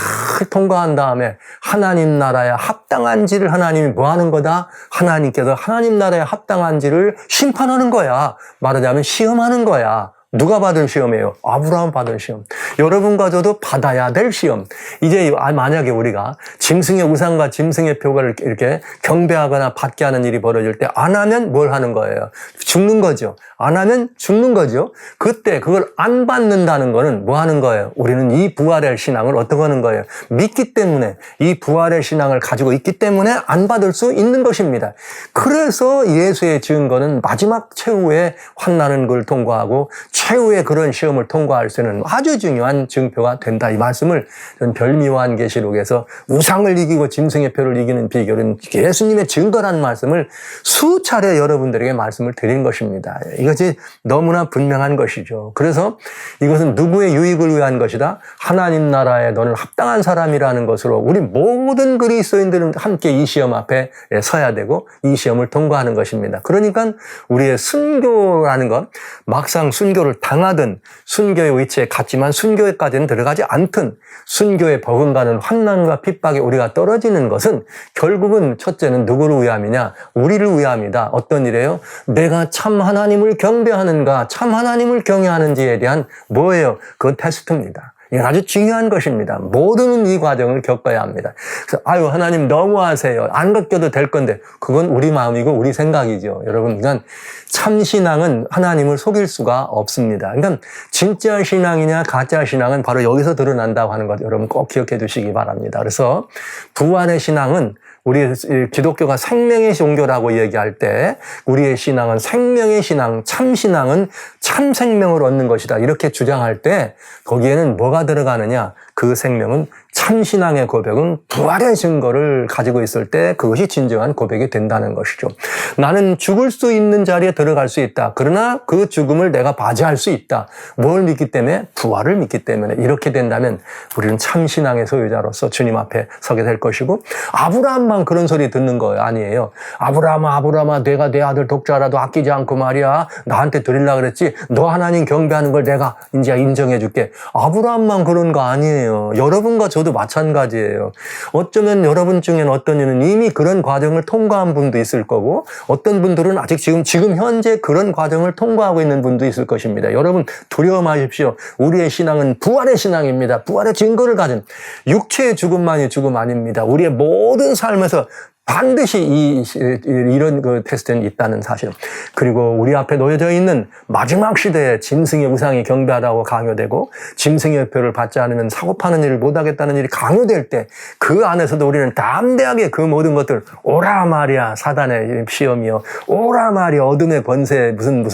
통과한 다음에 하나님 나라에 합당한지를 하나님이 뭐 하는 거다? 하나님께서 하나님 나라에 합당한지를 심판하는 거야. 말하자면 시험하는 거야. 누가 받은 시험이에요? 아브라함 받은 시험. 여러분과 저도 받아야 될 시험. 이제 만약에 우리가 짐승의 우상과 짐승의 표를 이렇게 경배하거나 받게 하는 일이 벌어질 때 안 하면 뭘 하는 거예요? 죽는 거죠. 안 하면 죽는 거죠. 그때 그걸 안 받는다는 거는 뭐 하는 거예요? 우리는 이 부활의 신앙을 어떻게 하는 거예요? 믿기 때문에 이 부활의 신앙을 가지고 있기 때문에 안 받을 수 있는 것입니다. 그래서 예수의 증거는 마지막 최후의 환난은 걸 통과하고 최후의 그런 시험을 통과할 수 있는 아주 중요한 증표가 된다. 이 말씀을 전 별미요한 계시록에서 우상을 이기고 짐승의 표를 이기는 비결은 예수님의 증거라는 말씀을 수차례 여러분들에게 말씀을 드린 것입니다. 이것이 너무나 분명한 것이죠. 그래서 이것은 누구의 유익을 위한 것이다? 하나님 나라에 너는 합당한 사람이라는 것으로 우리 모든 그리스도인들은 함께 이 시험 앞에 서야 되고 이 시험을 통과하는 것입니다. 그러니까 우리의 순교라는 것, 막상 순교를 당하든 순교의 위치에 갔지만 순교에까지는 들어가지 않든 순교에 버금가는 환난과 핍박에 우리가 떨어지는 것은 결국은 첫째는 누구를 위함이냐? 우리를 위함이다. 어떤 일이에요? 내가 참 하나님을 경배하는가, 참 하나님을 경외하는지에 대한 뭐예요? 그건 테스트입니다. 이건 아주 중요한 것입니다. 모두는 이 과정을 겪어야 합니다. 그래서 아유 하나님 너무하세요. 안 겪어도 될 건데 그건 우리 마음이고 우리 생각이죠. 여러분, 그러니까 참신앙은 하나님을 속일 수가 없습니다. 그러니까 진짜 신앙이냐 가짜 신앙은 바로 여기서 드러난다고 하는 것 여러분 꼭 기억해 두시기 바랍니다. 그래서 부활의 신앙은 우리 기독교가 생명의 종교라고 얘기할 때 우리의 신앙은 생명의 신앙, 참 신앙은 참 생명을 얻는 것이다. 이렇게 주장할 때 거기에는 뭐가 들어가느냐? 그 생명은 참신앙의 고백은 부활의 증거를 가지고 있을 때 그것이 진정한 고백이 된다는 것이죠. 나는 죽을 수 있는 자리에 들어갈 수 있다. 그러나 그 죽음을 내가 맞이할 수 있다. 뭘 믿기 때문에? 부활을 믿기 때문에. 이렇게 된다면 우리는 참신앙의 소유자로서 주님 앞에 서게 될 것이고 아브라함만 그런 소리 듣는 거예요. 아니에요. 아브라함아 내가 내 아들 독자라도 아끼지 않고 말이야. 나한테 드리려고 그랬지. 너 하나님 경배하는 걸 내가 이제 인정해 줄게. 아브라함만 그런 거 아니에요. 여러분과 저도 마찬가지예요. 어쩌면 여러분 중에는 어떤 이는 이미 그런 과정을 통과한 분도 있을 거고 어떤 분들은 아직 지금 현재 그런 과정을 통과하고 있는 분도 있을 것입니다. 여러분 두려워 마십시오. 우리의 신앙은 부활의 신앙입니다. 부활의 증거를 가진 육체의 죽음만이 죽음 아닙니다. 우리의 모든 삶에서 반드시 이런 그 테스트는 있다는 사실. 그리고 우리 앞에 놓여져 있는 마지막 시대에 짐승의 우상이 경배하라고 강요되고 짐승의 표를 받지 않으면 사고 파는 일을 못하겠다는 일이 강요될 때 그 안에서도 우리는 담대하게 그 모든 것들 오라 말이야 사단의 시험이요 오라 말이야 어둠의 권세 무슨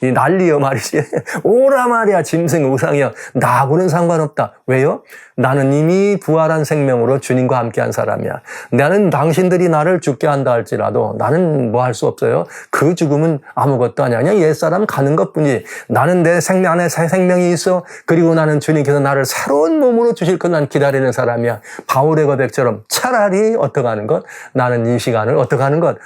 이 난리여 말이지 오라 말이야 짐승의 우상이여 나하고는 상관없다. 왜요? 나는 이미 부활한 생명으로 주님과 함께한 사람이야. 나는 당신들이 나를 죽게 한다 할지라도 나는 뭐 할 수 없어요. 그 죽음은 아무것도 아니야. 그냥 옛사람 가는 것뿐이지. 나는 내 생명 안에 새 생명이 있어. 그리고 나는 주님께서 나를 새로운 몸으로 주실 것 난 기다리는 사람이야. 바울의 고백처럼 차라리 어떻게 하는 것? 나는 이 시간을 어떻게 하는 것?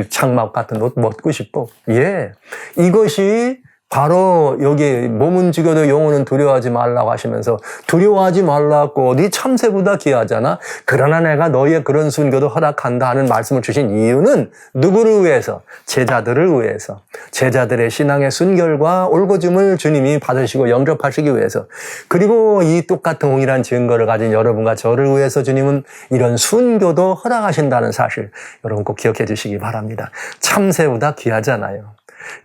장막 같은 옷 먹고 싶어. 예. 이것이 바로 여기 몸은 죽여도 영혼은 두려워하지 말라고 하시면서 두려워하지 말라고 네 참새보다 귀하잖아. 그러나 내가 너희의 그런 순교도 허락한다 하는 말씀을 주신 이유는 누구를 위해서? 제자들을 위해서. 제자들의 신앙의 순결과 올곧음을 주님이 받으시고 영접하시기 위해서. 그리고 이 똑같은 동일한 증거를 가진 여러분과 저를 위해서 주님은 이런 순교도 허락하신다는 사실 여러분 꼭 기억해 주시기 바랍니다. 참새보다 귀하잖아요.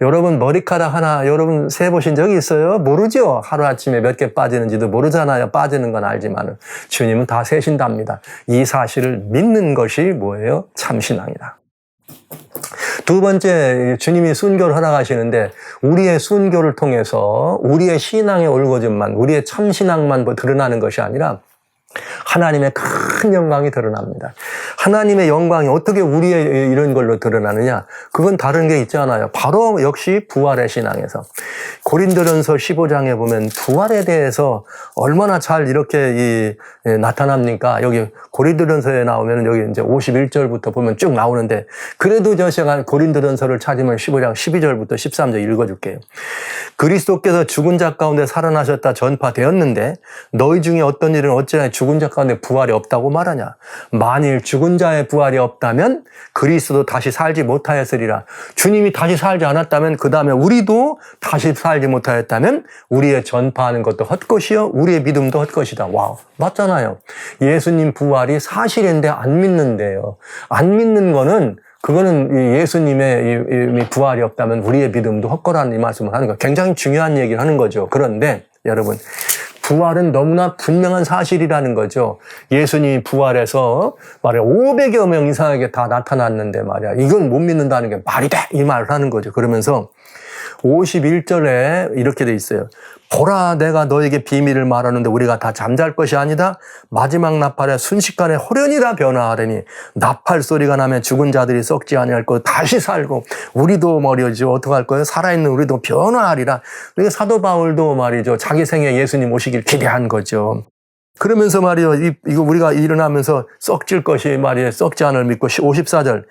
여러분 머리카락 하나 여러분 세보신 적이 있어요? 모르죠? 하루아침에 몇 개 빠지는지도 모르잖아요. 빠지는 건 알지만 주님은 다 세신답니다. 이 사실을 믿는 것이 뭐예요? 참신앙이다. 두 번째, 주님이 순교를 허락하시는데 우리의 순교를 통해서 우리의 신앙의 올곧음만, 우리의 참신앙만 드러나는 것이 아니라 하나님의 큰 영광이 드러납니다. 하나님의 영광이 어떻게 우리의 이런 걸로 드러나느냐? 그건 다른 게 있잖아요. 바로 역시 부활의 신앙에서. 고린도전서 15장에 보면 부활에 대해서 얼마나 잘 이렇게 나타납니까? 여기 고린도전서에 나오면 여기 이제 51절부터 보면 쭉 나오는데 그래도 저 시간 고린도전서를 찾으면 15장 12절부터 13절 읽어줄게요. 그리스도께서 죽은 자 가운데 살아나셨다 전파되었는데 너희 중에 어떤 일은 어찌나 죽은 자 가운데 부활이 없다고 말하냐. 만일 죽은 자의 부활이 없다면 그리스도 다시 살지 못하였으리라. 주님이 다시 살지 않았다면 그 다음에 우리도 다시 살지 못하였다면 우리의 전파하는 것도 헛것이요 우리의 믿음도 헛것이다. 와우, 맞잖아요. 예수님 부활이 사실인데 안 믿는데요. 안 믿는 거는 그거는 예수님의 부활이 없다면 우리의 믿음도 헛거라는 이 말씀을 하는 거예요. 굉장히 중요한 얘기를 하는 거죠. 그런데 여러분 부활은 너무나 분명한 사실이라는 거죠. 예수님이 부활해서 말이야 500여 명 이상에게 다 나타났는데 말이야 이건 못 믿는다는 게 말이 돼! 이 말을 하는 거죠. 그러면서 51절에 이렇게 돼 있어요. 보라 내가 너에게 비밀을 말하는데 우리가 다 잠잘 것이 아니다. 마지막 나팔에 순식간에 호련이라 변화하려니 나팔 소리가 나면 죽은 자들이 썩지 아니할 것 다시 살고 우리도 말이죠. 어떻게 할 거예요? 살아있는 우리도 변화하리라. 그러니까 사도 바울도 말이죠. 자기 생에 예수님 오시길 기대한 거죠. 그러면서 말이요, 이거 우리가 일어나면서 썩질 것이 말이에요. 썩지 않을 믿고 54절.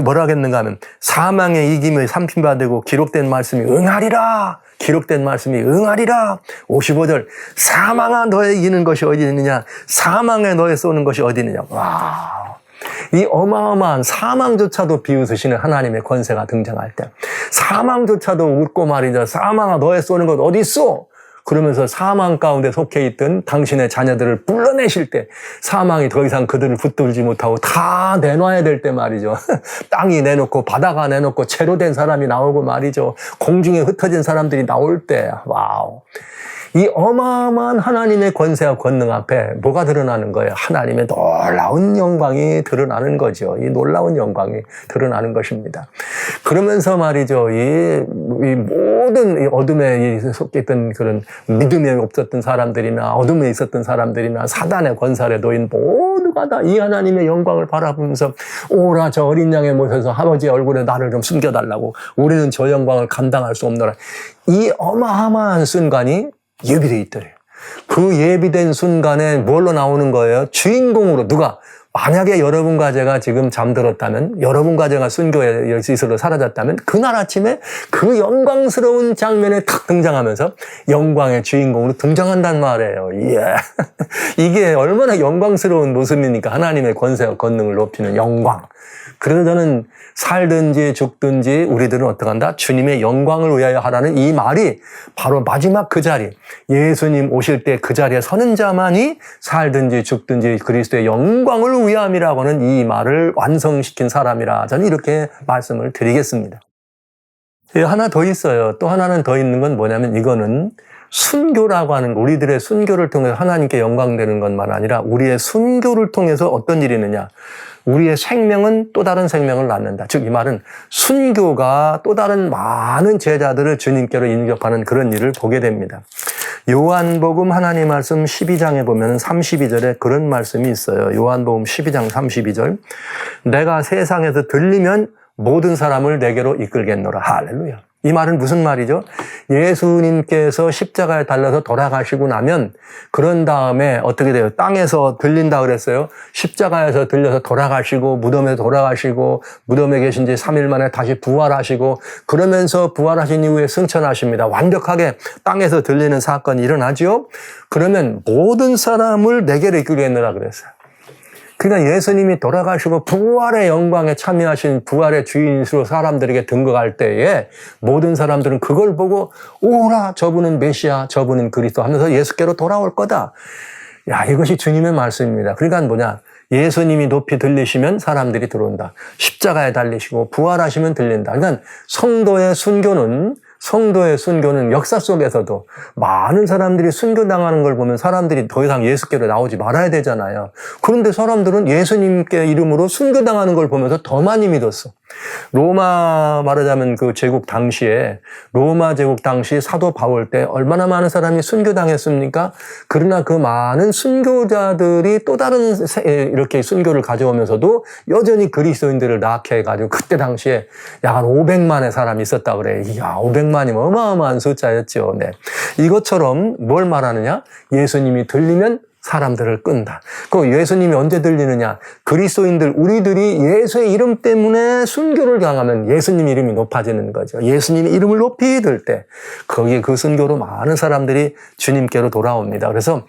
뭐라 하겠는가 하면 사망의 이김을 삼킴받고 기록된 말씀이 응하리라. 기록된 말씀이 응하리라. 55절. 사망아 너의 이기는 것이 어디 있느냐. 사망에 너의 쏘는 것이 어디 있느냐. 와. 이 어마어마한 사망조차도 비웃으시는 하나님의 권세가 등장할 때 사망조차도 웃고 말이죠. 사망아 너의 쏘는 것 어디 있어? 그러면서 사망 가운데 속해 있던 당신의 자녀들을 불러내실 때 사망이 더 이상 그들을 붙들지 못하고 다 내놔야 될 때 말이죠. 땅이 내놓고 바다가 내놓고 채로 된 사람이 나오고 말이죠. 공중에 흩어진 사람들이 나올 때 와우. 이 어마어마한 하나님의 권세와 권능 앞에 뭐가 드러나는 거예요? 하나님의 놀라운 영광이 드러나는 거죠. 이 놀라운 영광이 드러나는 것입니다. 그러면서 말이죠. 이 모든 어둠에 속해 있던 그런 믿음이 없었던 사람들이나 어둠에 있었던 사람들이나 사단의 권살에 놓인 모두가 다 이 하나님의 영광을 바라보면서 오라 저 어린 양의 못에서 아버지의 얼굴에 나를 좀 숨겨달라고 우리는 저 영광을 감당할 수 없노라. 이 어마어마한 순간이 예비되어 있더래요. 그 예비된 순간에 뭘로 나오는 거예요? 주인공으로 누가? 만약에 여러분과 제가 지금 잠들었다면, 여러분과 제가 순교의 시설로 사라졌다면 그날 아침에 그 영광스러운 장면에 탁 등장하면서 영광의 주인공으로 등장한단 말이에요. 이야. 이게 얼마나 영광스러운 모습입니까? 하나님의 권세와 권능을 높이는 영광. 그래서 저는 살든지 죽든지 우리들은 어떻게 한다? 주님의 영광을 위하여 하라는 이 말이 바로 마지막 그 자리, 예수님 오실 때 그 자리에 서는 자만이 살든지 죽든지 그리스도의 영광을 그러기 위함이라고는 이 말을 완성시킨 사람이라 저는 이렇게 말씀을 드리겠습니다. 하나 더 있어요. 또 하나는 더 있는 건 뭐냐면 이거는 순교라고 하는 거, 우리들의 순교를 통해서 하나님께 영광되는 것만 아니라 우리의 순교를 통해서 어떤 일이 있느냐. 우리의 생명은 또 다른 생명을 낳는다. 즉 이 말은 순교가 또 다른 많은 제자들을 주님께로 인격하는 그런 일을 보게 됩니다. 요한복음 하나님 말씀 12장에 보면 32절에 그런 말씀이 있어요. 요한복음 12장 32절. 내가 세상에서 들리면 모든 사람을 내게로 이끌겠노라. 할렐루야. 이 말은 무슨 말이죠? 예수님께서 십자가에 달려서 돌아가시고 나면 그런 다음에 어떻게 돼요? 땅에서 들린다 그랬어요. 십자가에서 들려서 돌아가시고 무덤에 돌아가시고 무덤에 계신 지 3일 만에 다시 부활하시고 그러면서 부활하신 이후에 승천하십니다. 완벽하게 땅에서 들리는 사건이 일어나죠. 그러면 모든 사람을 내게로 이끌겠노라 그랬어요. 그러니까 예수님이 돌아가시고 부활의 영광에 참여하신 부활의 주인으로 사람들에게 등극할 때에 모든 사람들은 그걸 보고 오라 저분은 메시아 저분은 그리스도 하면서 예수께로 돌아올 거다. 야, 이것이 주님의 말씀입니다. 그러니까 뭐냐, 예수님이 높이 들리시면 사람들이 들어온다. 십자가에 달리시고 부활하시면 들린다. 그러니까 성도의 순교는 역사 속에서도 많은 사람들이 순교당하는 걸 보면 사람들이 더 이상 예수께로 나오지 말아야 되잖아요. 그런데 사람들은 예수님께 이름으로 순교당하는 걸 보면서 더 많이 믿었어. 로마 말하자면 그 제국 당시에 로마 제국 당시 사도 바울 때 얼마나 많은 사람이 순교당했습니까? 그러나 그 많은 순교자들이 또 다른 이렇게 순교를 가져오면서도 여전히 그리스도인들을 낳게 해가지고 그때 당시에 약 한 500만의 사람이 있었다 그래. 이야, 500만이면 어마어마한 숫자였죠. 네. 이것처럼 뭘 말하느냐? 예수님이 들리면 사람들을 끈다. 그 예수님이 언제 들리느냐? 그리스도인들, 우리들이 예수의 이름 때문에 순교를 당하면 예수님 이름이 높아지는 거죠. 예수님의 이름을 높이 들 때 거기에 그 순교로 많은 사람들이 주님께로 돌아옵니다. 그래서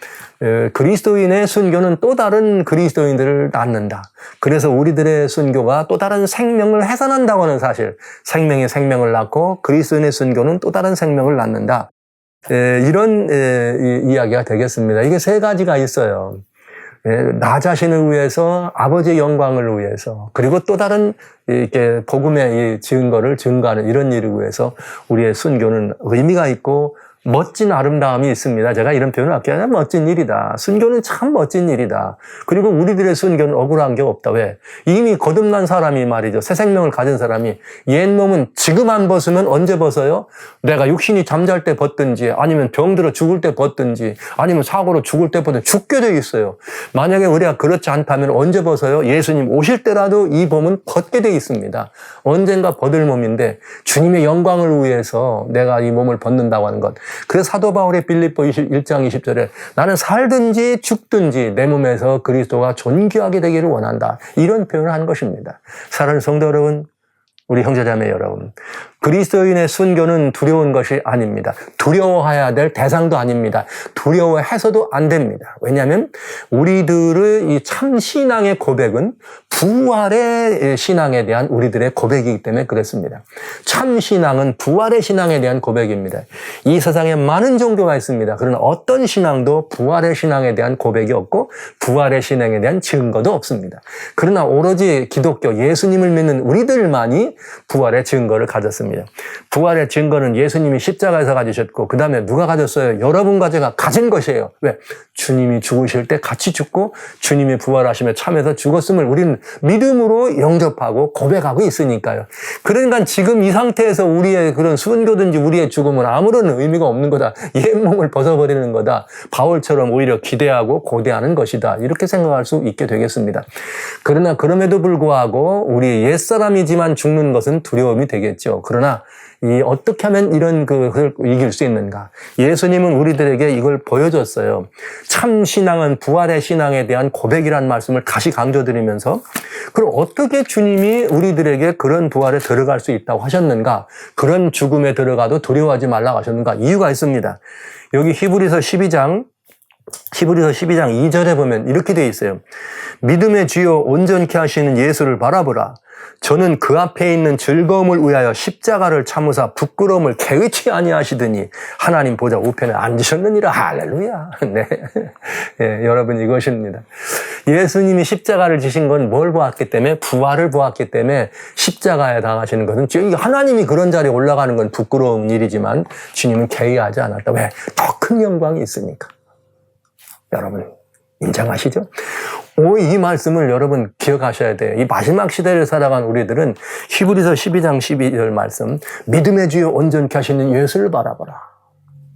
그리스도인의 순교는 또 다른 그리스도인들을 낳는다. 그래서 우리들의 순교가 또 다른 생명을 해산한다고 하는 사실. 생명이 생명을 낳고 그리스도인의 순교는 또 다른 생명을 낳는다. 이런 이야기가 되겠습니다. 이게 세 가지가 있어요. 나 자신을 위해서, 아버지의 영광을 위해서, 그리고 또 다른 이렇게 복음의 증거를 증거하는 이런 일을 위해서 우리의 순교는 의미가 있고 멋진 아름다움이 있습니다. 제가 이런 표현을 아껴야 멋진 일이다. 순교는 참 멋진 일이다. 그리고 우리들의 순교는 억울한 게 없다. 왜? 이미 거듭난 사람이 말이죠. 새 생명을 가진 사람이 옛 몸은 지금 안 벗으면 언제 벗어요? 내가 육신이 잠잘 때 벗든지 아니면 병들어 죽을 때 벗든지 아니면 사고로 죽을 때 벗든지 죽게 돼 있어요. 만약에 우리가 그렇지 않다면 언제 벗어요? 예수님 오실 때라도 이 몸은 벗게 돼 있습니다. 언젠가 벗을 몸인데 주님의 영광을 위해서 내가 이 몸을 벗는다고 하는 것. 그래서 사도 바울의 빌립보 1장 20절에 나는 살든지 죽든지 내 몸에서 그리스도가 존귀하게 되기를 원한다. 이런 표현을 한 것입니다. 사랑하는 성도 여러분, 우리 형제자매 여러분, 그리스도인의 순교는 두려운 것이 아닙니다. 두려워해야 될 대상도 아닙니다. 두려워해서도 안 됩니다. 왜냐하면 우리들의 이 참 신앙의 고백은 부활의 신앙에 대한 우리들의 고백이기 때문에 그렇습니다. 참 신앙은 부활의 신앙에 대한 고백입니다. 이 세상에 많은 종교가 있습니다. 그러나 어떤 신앙도 부활의 신앙에 대한 고백이 없고 부활의 신앙에 대한 증거도 없습니다. 그러나 오로지 기독교, 예수님을 믿는 우리들만이 부활의 증거를 가졌습니다. 부활의 증거는 예수님이 십자가에서 가지셨고 그 다음에 누가 가졌어요? 여러분과 제가 가진 것이에요. 왜? 주님이 죽으실 때 같이 죽고 주님이 부활하시며 참여해서 죽었음을 우리는 믿음으로 영접하고 고백하고 있으니까요. 그러니까 지금 이 상태에서 우리의 그런 순교든지 우리의 죽음은 아무런 의미가 없는 거다. 옛 몸을 벗어버리는 거다. 바울처럼 오히려 기대하고 고대하는 것이다. 이렇게 생각할 수 있게 되겠습니다. 그러나 그럼에도 불구하고 우리 옛사람이지만 죽는 것은 두려움이 되겠죠. 그러나 어떻게 하면 이런 그걸 이길 수 있는가? 예수님은 우리들에게 이걸 보여줬어요. 참 신앙은 부활의 신앙에 대한 고백이라는 말씀을 다시 강조드리면서 그럼 어떻게 주님이 우리들에게 그런 부활에 들어갈 수 있다고 하셨는가? 그런 죽음에 들어가도 두려워하지 말라고 하셨는가? 이유가 있습니다. 여기 히브리서 12장 2절에 보면 이렇게 되어 있어요. 믿음의 주요 온전케 하시는 예수를 바라보라. 저는 그 앞에 있는 즐거움을 위하여 십자가를 참으사 부끄러움을 개의치 아니하시더니 하나님 보좌 우편에 앉으셨느니라. 할렐루야. 네. 예, 여러분 이것입니다. 예수님이 십자가를 지신 건 뭘 보았기 때문에? 부활을 보았기 때문에 십자가에 당하시는 것은 하나님이 그런 자리에 올라가는 건 부끄러운 일이지만 주님은 개의하지 않았다. 왜? 더 큰 영광이 있으니까. 여러분 인정하시죠? 이 말씀을 여러분 기억하셔야 돼요. 이 마지막 시대를 살아간 우리들은 히브리서 12장 12절 말씀, 믿음의 주요 온전케 하시는 예수를 바라보라.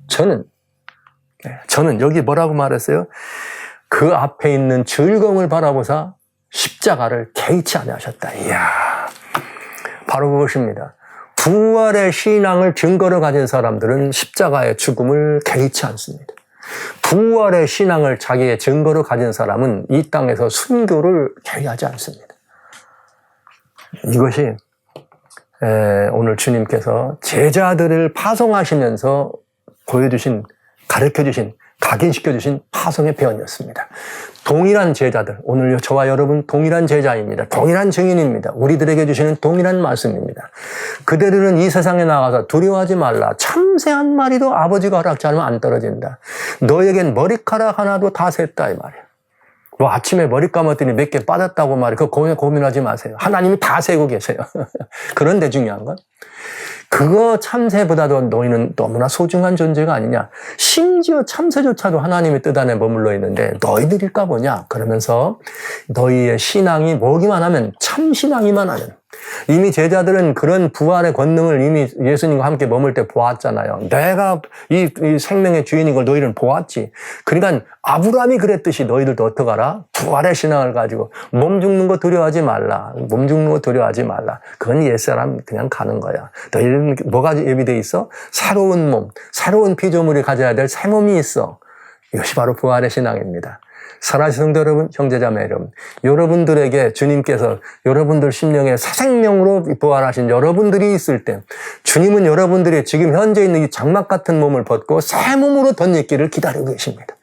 저는 여기 뭐라고 말했어요? 그 앞에 있는 즐거움을 바라보사 십자가를 개의치 아니하셨다. 이야, 바로 그것입니다. 부활의 신앙을 증거로 가진 사람들은 십자가의 죽음을 개의치 않습니다. 부활의 신앙을 자기의 증거로 가진 사람은 이 땅에서 순교를 개의하지 않습니다. 이것이 오늘 주님께서 제자들을 파송하시면서 보여주신, 가르쳐주신, 각인시켜주신 파송의 배언이었습니다. 동일한 제자들, 오늘 저와 여러분 동일한 제자입니다. 동일한 증인입니다. 우리들에게 주시는 동일한 말씀입니다. 그대들은 이 세상에 나가서 두려워하지 말라. 참새 한 마리도 아버지가 허락지 않으면 안 떨어진다. 너에겐 머리카락 하나도 다 샜다 이 말이야. 뭐 아침에 머리 감았더니 몇 개 빠졌다고 말이야. 그거 고민하지 마세요. 하나님이 다 세고 계세요. 그런데 중요한 건 그거 참새보다도 너희는 너무나 소중한 존재가 아니냐. 심지어 참새조차도 하나님의 뜻 안에 머물러 있는데 너희들일까 보냐. 그러면서 너희의 신앙이 뭐기만 하면 참신앙이만 하면. 이미 제자들은 그런 부활의 권능을 이미 예수님과 함께 머물 때 보았잖아요. 내가 이 생명의 주인인 걸 너희는 보았지. 그러니까 아브라함이 그랬듯이 너희들도 어떡하라? 부활의 신앙을 가지고 몸 죽는 거 두려워하지 말라. 몸 죽는 거 두려워하지 말라. 그건 옛사람 그냥 가는 거야. 너희들은 뭐가 예비되어 있어? 새로운 몸, 새로운 피조물이 가져야 될 새 몸이 있어. 이것이 바로 부활의 신앙입니다. 사랑하는 성도 여러분, 형제자매 여러분, 여러분들에게 주님께서 여러분들 심령에 새 생명으로 부활하신 여러분들이 있을 때 주님은 여러분들이 지금 현재 있는 이 장막 같은 몸을 벗고 새 몸으로 덧입기를 기다리고 계십니다.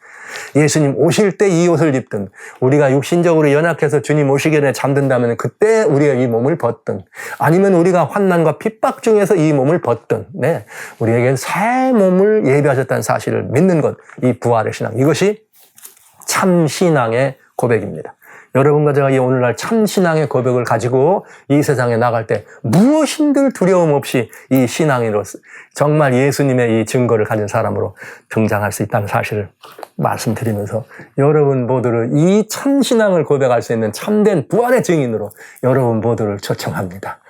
예수님 오실 때 이 옷을 입든 우리가 육신적으로 연약해서 주님 오시기 전에 잠든다면 그때 우리가 이 몸을 벗든 아니면 우리가 환난과 핍박 중에서 이 몸을 벗든 우리에게 새 몸을 예비하셨다는 사실을 믿는 것, 이 부활의 신앙, 이것이 참신앙의 고백입니다. 여러분과 제가 이 오늘날 참신앙의 고백을 가지고 이 세상에 나갈 때 무엇인들 두려움 없이 이 신앙인으로서 정말 예수님의 이 증거를 가진 사람으로 등장할 수 있다는 사실을 말씀드리면서 여러분 모두를 이 참신앙을 고백할 수 있는 참된 부활의 증인으로 여러분 모두를 초청합니다.